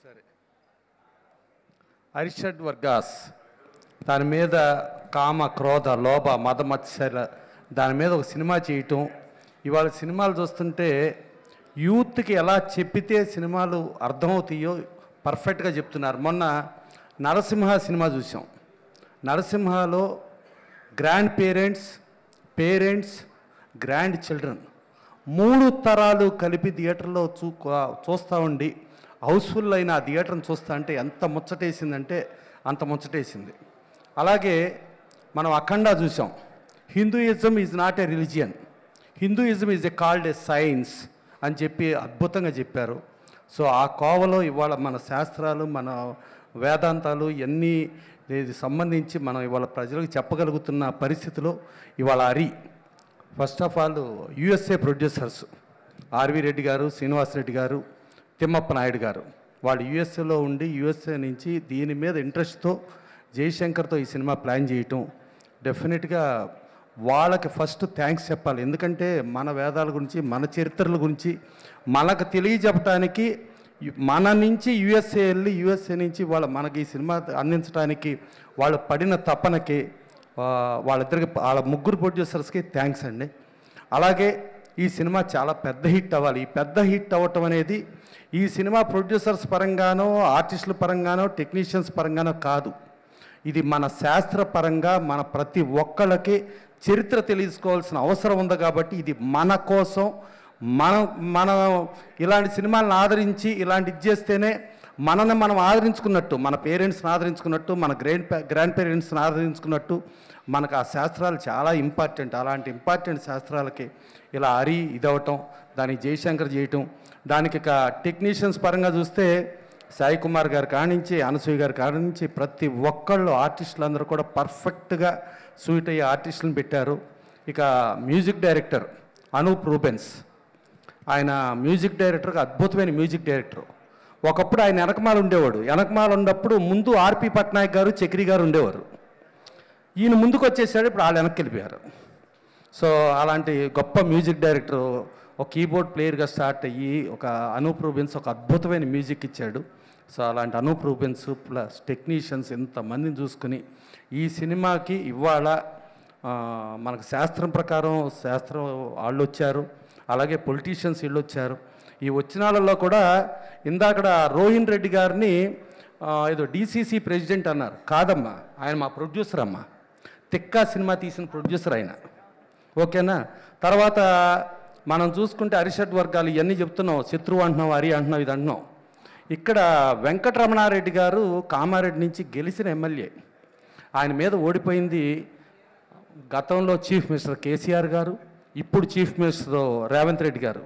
సరే అరిషడ్ వర్గాస్ దాని మీద కామ క్రోధ లోభ మద మత్సర దాని మీద ఒక సినిమా చేయటం, ఇవాళ సినిమాలు చూస్తుంటే యూత్కి ఎలా చెప్పితే సినిమాలు అర్థమవుతాయో పర్ఫెక్ట్గా చెప్తున్నారు. మొన్న నరసింహ సినిమా చూసాం. నరసింహలో గ్రాండ్ పేరెంట్స్ గ్రాండ్ చిల్డ్రన్ 3 తరాలు కలిపి థియేటర్లో చూస్తూ ఉండి హౌస్ఫుల్ అయిన ఆ థియేటర్ని చూస్తా అంటే ఎంత ముచ్చటేసిందంటే అంత ముచ్చటేసింది. అలాగే మనం అఖండ చూసాం. Hinduism is not a religion, Hinduism is a called a science అని చెప్పి అద్భుతంగా చెప్పారు. సో ఆ కోవలో ఇవాళ మన శాస్త్రాలు మన వేదాంతాలు ఇవన్నీ సంబంధించి మనం ఇవాళ ప్రజలకు చెప్పగలుగుతున్న పరిస్థితిలో ఇవాళ first of all USA producers R V Reddy గారు, శ్రీనివాసరెడ్డి గారు, తిమ్మప్ప నాయుడు గారు వాళ్ళు యుఎస్ఏలో ఉండి యుఎస్ఏ నుంచి దీని మీద ఇంట్రెస్ట్తో జయశంకర్తో ఈ సినిమా ప్లాన్ చేయటం డెఫినెట్గా వాళ్ళకి ఫస్ట్ థ్యాంక్స్ చెప్పాలి. ఎందుకంటే మన వేదాల గురించి మన చరిత్రల గురించి మనకు తెలియజెప్పడానికి మన నుంచి యుఎస్ఏ వెళ్ళి యుఎస్ఏ నుంచి మనకి ఈ సినిమా అందించడానికి వాళ్ళు పడిన తపనకి వాళ్ళిద్దరికి వాళ్ళ ముగ్గురు ప్రొడ్యూసర్స్కి థ్యాంక్స్ అండి. అలాగే ఈ సినిమా చాలా పెద్ద హిట్ అవ్వాలి. ఈ పెద్ద హిట్ అవ్వటం అనేది ఈ సినిమా ప్రొడ్యూసర్స్ పరంగానో ఆర్టిస్టుల పరంగానో టెక్నీషియన్స్ పరంగానో కాదు, ఇది మన శాస్త్ర పరంగా మన ప్రతి ఒక్కళ్ళకి చరిత్ర తెలుసుకోవాల్సిన అవసరం ఉంది. కాబట్టి ఇది మన కోసం మనం ఇలాంటి సినిమాలను ఆదరించి ఇలాంటి చేస్తేనే మనల్ని మనం ఆదరించుకున్నట్టు, మన పేరెంట్స్ని ఆదరించుకున్నట్టు, మన గ్రాండ్ పేరెంట్స్ని ఆదరించుకున్నట్టు మనకు ఆ శాస్త్రాలు చాలా ఇంపార్టెంట్. అలాంటి ఇంపార్టెంట్ శాస్త్రాలకి ఇలా ఇదవటం, దానికి జయశంకర్ చేయటం, దానికి టెక్నీషియన్స్ పరంగా చూస్తే సాయి కుమార్ గారి కానించి అనసూయ గారి కానించి ప్రతి ఒక్కళ్ళు ఆర్టిస్టులు అందరూ కూడా పర్ఫెక్ట్గా సూట్ అయ్యే ఆర్టిస్టులను పెట్టారు. ఇక మ్యూజిక్ డైరెక్టర్ అనూప్ రూబెన్స్, ఆయన మ్యూజిక్ డైరెక్టర్గా అద్భుతమైన మ్యూజిక్ డైరెక్టర్. ఒకప్పుడు ఆయన వెనకమాల ఉండేవాడు. వెనకమాల ఉన్నప్పుడు ముందు ఆర్పి పట్నాయక్ గారు, చక్రి గారు ఉండేవారు. ఈయన ముందుకు వచ్చేసాడు, ఇప్పుడు వాళ్ళు వెనక్కి వెళ్ళిపోయారు. సో అలాంటి గొప్ప మ్యూజిక్ డైరెక్టర్ ఒక కీబోర్డ్ ప్లేయర్గా స్టార్ట్ అయ్యి ఒక అనూప్ రూబెన్స్ ఒక అద్భుతమైన మ్యూజిక్ ఇచ్చాడు. సో అలాంటి అనూప్ రూబెన్స్ ప్లస్ టెక్నీషియన్స్ ఎంతమందిని చూసుకుని ఈ సినిమాకి ఇవాళ మనకు శాస్త్రం ప్రకారం శాస్త్రం వాళ్ళు వచ్చారు, అలాగే పొలిటీషియన్స్ వీళ్ళు వచ్చారు. ఈ వచ్చిన వాళ్ళలో కూడా ఇందాకడ రోహిన్ రెడ్డి గారిని ఏదో డిసిసి ప్రెసిడెంట్ అన్నారు. కాదమ్మా, ఆయన మా ప్రొడ్యూసర్ అమ్మా, తిక్కా సినిమా తీసిన ప్రొడ్యూసర్ ఆయన, ఓకేనా. తర్వాత మనం చూసుకుంటే అరిషడ్ వర్గాలు ఇవన్నీ చెప్తున్నాం, శత్రువు అంటున్నాం, హరి అంటున్నాం, ఇది అంటున్నాం. ఇక్కడ వెంకటరమణారెడ్డి గారు కామారెడ్డి నుంచి గెలిచిన ఎమ్మెల్యే. ఆయన మీద ఓడిపోయింది గతంలో చీఫ్ మినిస్టర్ కేసీఆర్ గారు, ఇప్పుడు చీఫ్ మినిస్టర్ రేవంత్ రెడ్డి గారు.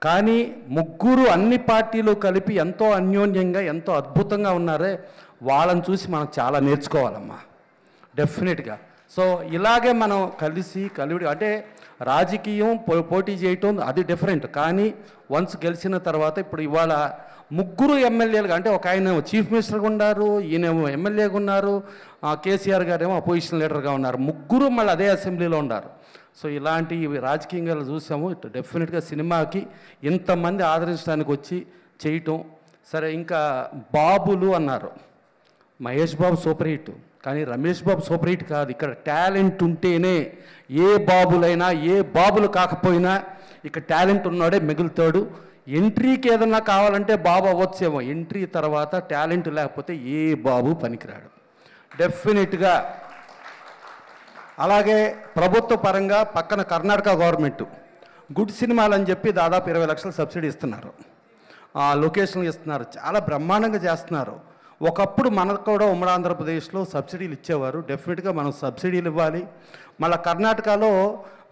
కానీ ముగ్గురు అన్ని పార్టీలు కలిపి ఎంతో అన్యోన్యంగా ఎంతో అద్భుతంగా ఉన్నారే, వాళ్ళని చూసి మనం చాలా నేర్చుకోవాలమ్మా డెఫినెట్గా. సో ఇలాగే మనం కలివిడి అంటే రాజకీయం పోటీ చేయటం అది డిఫరెంట్. కానీ వన్స్ గెలిచిన తర్వాత ఇప్పుడు ఇవాళ ముగ్గురు ఎమ్మెల్యేలుగా, అంటే ఒక ఆయన చీఫ్ మినిస్టర్గా ఉన్నారు, ఈయనేమో ఎమ్మెల్యేగా ఉన్నారు, కేసీఆర్ గారేమో అపోజిషన్ లీడర్గా ఉన్నారు, ముగ్గురు మళ్ళీ అదే అసెంబ్లీలో ఉన్నారు. సో ఇలాంటి రాజకీయంగా చూసాము. ఇటు డెఫినెట్గా సినిమాకి ఇంతమంది ఆదరించడానికి వచ్చి చేయటం సరే. ఇంకా బాబులు అన్నారు, మహేష్ బాబు సూపర్ హిట్, కానీ రమేష్ బాబు సూపర్ హిట్ కాదు. ఇక్కడ టాలెంట్ ఉంటేనే ఏ బాబులైనా ఏ బాబులు కాకపోయినా ఇక్కడ టాలెంట్ ఉన్నాడే మిగులుతాడు. ఎంట్రీకి ఏదన్నా కావాలంటే బాబు అవ్వచ్చేమో, ఎంట్రీ తర్వాత టాలెంట్ లేకపోతే ఏ బాబు పనికిరాడు డెఫినెట్గా. అలాగే ప్రభుత్వ పరంగా పక్కన కర్ణాటక గవర్నమెంట్ గుడ్ సినిమాలు అని చెప్పి దాదాపు 20 లక్షల సబ్సిడీ ఇస్తున్నారు, లొకేషన్లు ఇస్తున్నారు, చాలా బ్రహ్మాండంగా చేస్తున్నారు. ఒకప్పుడు మనకు కూడా ఉమ్మడి ఆంధ్రప్రదేశ్లో సబ్సిడీలు ఇచ్చేవారు, డెఫినెట్గా మనం సబ్సిడీలు ఇవ్వాలి. మళ్ళీ కర్ణాటకలో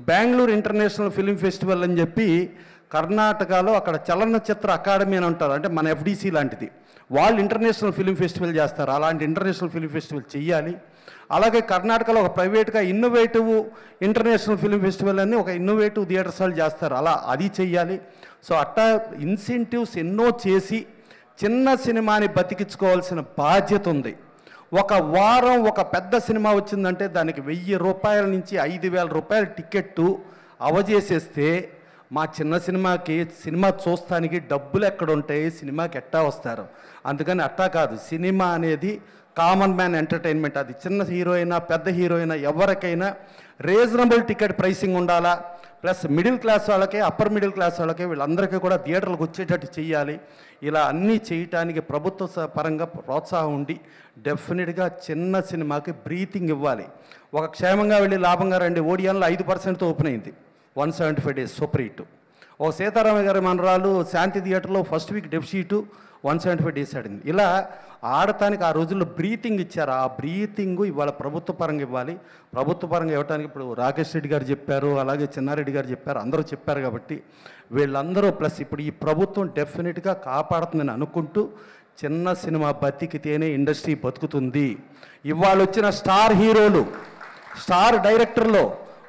బెంగళూరు ఇంటర్నేషనల్ ఫిలిం ఫెస్టివల్ అని చెప్పి కర్ణాటకలో అక్కడ చలనచిత్ర అకాడమీ అని ఉంటారు, అంటే మన ఎఫ్డిసి లాంటిది, వాళ్ళు ఇంటర్నేషనల్ ఫిలిం ఫెస్టివల్ చేస్తారు. అలాంటి ఇంటర్నేషనల్ ఫిలిం ఫెస్టివల్ చెయ్యాలి. అలాగే కర్ణాటకలో ఒక ప్రైవేట్గా ఇన్నోవేటివ్ ఇంటర్నేషనల్ ఫిలిం ఫెస్టివల్ అని ఒక ఇన్నోవేటివ్ థియేటర్స్ వాళ్ళు చేస్తారు, అలా అది చెయ్యాలి. సో అట్టా ఇన్సెంటివ్స్ ఎన్నో చేసి చిన్న సినిమాని బతికించుకోవాల్సిన బాధ్యత ఉంది. ఒక వారం ఒక పెద్ద సినిమా వచ్చిందంటే దానికి 1000 రూపాయల నుంచి 5000 రూపాయల టికెట్టు అవజేసేస్తే మా చిన్న సినిమాకి సినిమా చూస్తానికి డబ్బులు ఎక్కడ ఉంటాయి, సినిమాకి ఎట్టా వస్తారు. అందుకని అట్టా కాదు, సినిమా అనేది కామన్ మ్యాన్ ఎంటర్టైన్మెంట్. అది చిన్న హీరో అయినా పెద్ద హీరో అయినా ఎవరికైనా రీజనబుల్ టికెట్ ప్రైసింగ్ ఉండాలా. ప్లస్ మిడిల్ క్లాస్ వాళ్ళకి, అప్పర్ మిడిల్ క్లాస్ వాళ్ళకి, వీళ్ళందరికీ కూడా థియేటర్లకు వచ్చేటట్టు చేయాలి. ఇలా అన్నీ చేయటానికి ప్రభుత్వ పరంగా ప్రోత్సాహం ఉండి డెఫినెట్గా చిన్న సినిమాకి బ్రీతింగ్ ఇవ్వాలి. ఒక క్షేమంగా వెళ్ళి లాభంగా రండి ఓడియాన్లో 5%తో ఓపెన్ అయింది, 175 days సూపర్ హిట్. ఓ సీతారామ గారి మనరాలు శాంతి థియేటర్లో ఫస్ట్ వీక్ డెఫిషిట్ 175 days ఆడింది. ఇలా ఆడటానికి ఆ రోజుల్లో బ్రీతింగ్ ఇచ్చారు. ఆ బ్రీతింగ్ ఇవాళ ప్రభుత్వ పరంగా ఇవ్వాలి. ప్రభుత్వ పరంగా ఇవ్వడానికి ఇప్పుడు రాకేష్ రెడ్డి గారు చెప్పారు, అలాగే చిన్నారెడ్డి గారు చెప్పారు, అందరూ చెప్పారు. కాబట్టి వీళ్ళందరూ ప్లస్ ఇప్పుడు ఈ ప్రభుత్వం డెఫినెట్గా కాపాడుతుందని అనుకుంటూ, చిన్న సినిమా బతికితేనే ఇండస్ట్రీ బతుకుతుంది. ఇవాళ వచ్చిన స్టార్ హీరోలు, స్టార్ డైరెక్టర్లో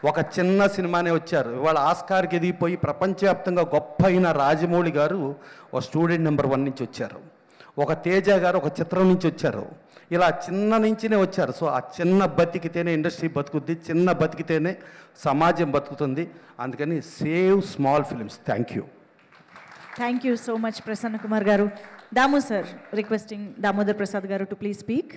ఒక చిన్న సినిమానే వచ్చారు. ఇవాళ ఆస్కార్కి ఎదిగిపోయి ప్రపంచవ్యాప్తంగా గొప్ప అయిన రాజమౌళి గారు ఒక స్టూడెంట్ నెంబర్ 1 నుంచి వచ్చారు. ఒక తేజ గారు ఒక చిత్రం నుంచి వచ్చారు. ఇలా చిన్న నుంచినే వచ్చారు. సో ఆ చిన్న బతికితేనే ఇండస్ట్రీ బతుకుద్ది, చిన్న బతికితేనే సమాజం బతుకుతుంది. అందుకని save small films. Thank you so much Prasanna Kumar గారు. దాము సార్ రిక్వెస్టింగ్ దామోదర్ ప్రసాద్ గారు టు ప్లీజ్ స్పీక్.